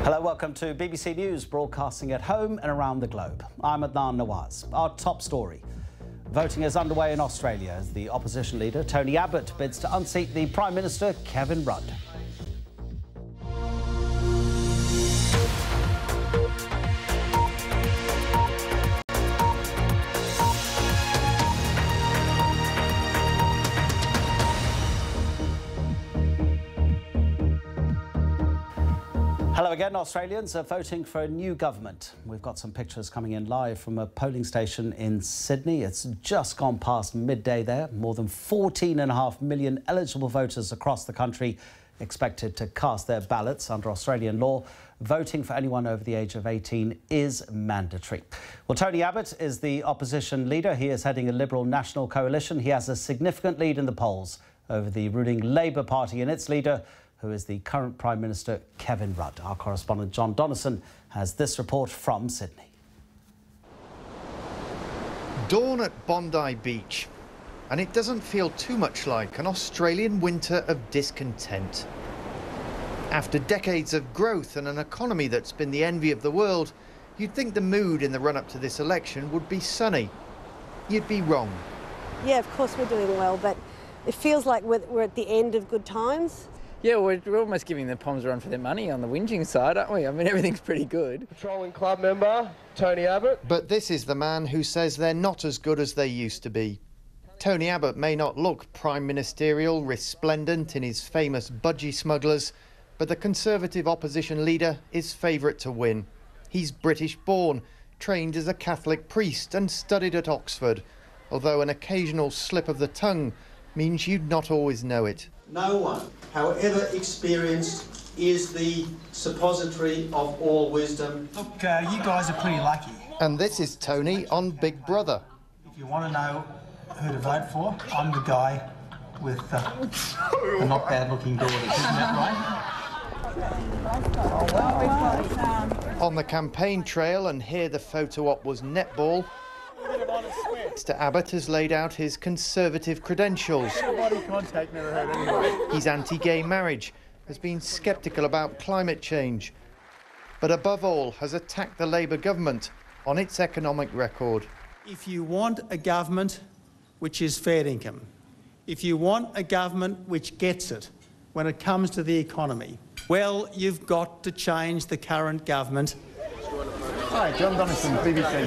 Hello, welcome to BBC News, broadcasting at home and around the globe. I'm Adnan Nawaz. Our top story. Voting is underway in Australia as the opposition leader, Tony Abbott, bids to unseat the Prime Minister, Kevin Rudd. Hello again. Australians are voting for a new government. We've got some pictures coming in live from a polling station in Sydney. It's just gone past midday there. More than 14.5 million eligible voters across the country expected to cast their ballots. Under Australian law, voting for anyone over the age of 18 is mandatory. Well, Tony Abbott is the opposition leader. He is heading a Liberal National coalition. He has a significant lead in the polls over the ruling Labor Party and its leader, who is the current Prime Minister, Kevin Rudd. Our correspondent John Donnison has this report from Sydney. Dawn at Bondi Beach, and it doesn't feel too much like an Australian winter of discontent. After decades of growth and an economy that's been the envy of the world, you'd think the mood in the run-up to this election would be sunny. You'd be wrong. Yeah, of course we're doing well, but it feels like we're at the end of good times. Yeah, we're almost giving the Poms a run for their money on the whinging side, aren't we? I mean, everything's pretty good. Patrolling club member, Tony Abbott. But this is the man who says they're not as good as they used to be. Tony Abbott may not look prime ministerial, resplendent in his famous budgie smugglers, but the Conservative opposition leader is favourite to win. He's British-born, trained as a Catholic priest and studied at Oxford, although an occasional slip of the tongue means you'd not always know it. No one, however experienced, is the suppository of all wisdom. Look, you guys are pretty lucky. And this is Tony on Big Brother. If you want to know who to vote for, I'm the guy with the not bad-looking daughters, isn't that right? On the campaign trail, and here the photo op was netball, Mr Abbott has laid out his Conservative credentials. Body contact never hurt anyone. He's anti-gay marriage, has been sceptical about climate change, but above all has attacked the Labor government on its economic record. If you want a government which is fair income, if you want a government which gets it when it comes to the economy, well, you've got to change the current government. Hi, John Donnison, BBC.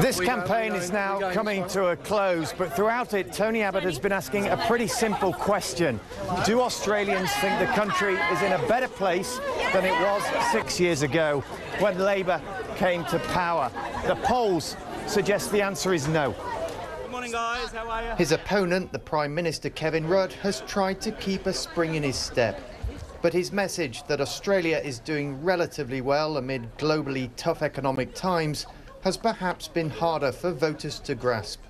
This campaign is now coming to a close, but throughout it, Tony Abbott has been asking a pretty simple question. Do Australians think the country is in a better place than it was 6 years ago when Labor came to power? The polls suggest the answer is no. Good morning, guys. How are you? His opponent, the Prime Minister Kevin Rudd, has tried to keep a spring in his step. But his message that Australia is doing relatively well amid globally tough economic times has perhaps been harder for voters to grasp.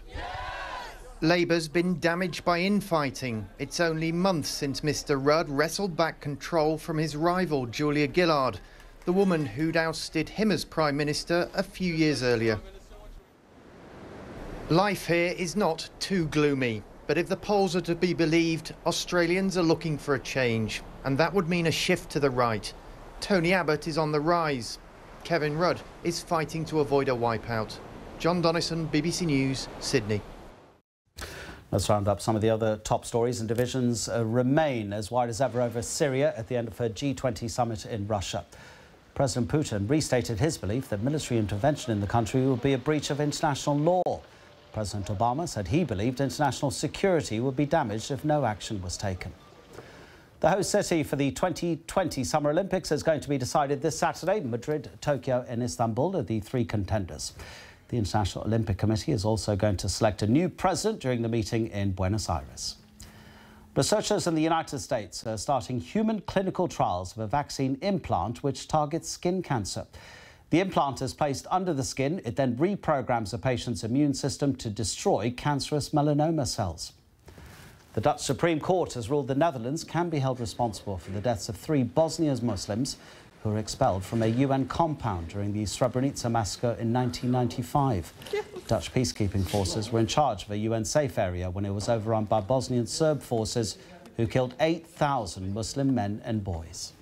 Labour's been damaged by infighting. It's only months since Mr Rudd wrestled back control from his rival Julia Gillard, the woman who'd ousted him as Prime Minister a few years earlier. Life here is not too gloomy, but if the polls are to be believed, Australians are looking for a change, and that would mean a shift to the right. Tony Abbott is on the rise. Kevin Rudd is fighting to avoid a wipeout. John Donnison, BBC News, Sydney. Let's round up some of the other top stories. And divisions remain as wide as ever over Syria at the end of her G20 summit in Russia. President Putin restated his belief that military intervention in the country would be a breach of international law. President Obama said he believed international security would be damaged if no action was taken. The host city for the 2020 Summer Olympics is going to be decided this Saturday. Madrid, Tokyo and Istanbul are the three contenders. The International Olympic Committee is also going to select a new president during the meeting in Buenos Aires. Researchers in the United States are starting human clinical trials of a vaccine implant which targets skin cancer. The implant is placed under the skin. It then reprograms a patient's immune system to destroy cancerous melanoma cells. The Dutch Supreme Court has ruled the Netherlands can be held responsible for the deaths of 3 Bosnian Muslims who were expelled from a UN compound during the Srebrenica massacre in 1995. Dutch peacekeeping forces were in charge of a UN safe area when it was overrun by Bosnian Serb forces who killed 8,000 Muslim men and boys.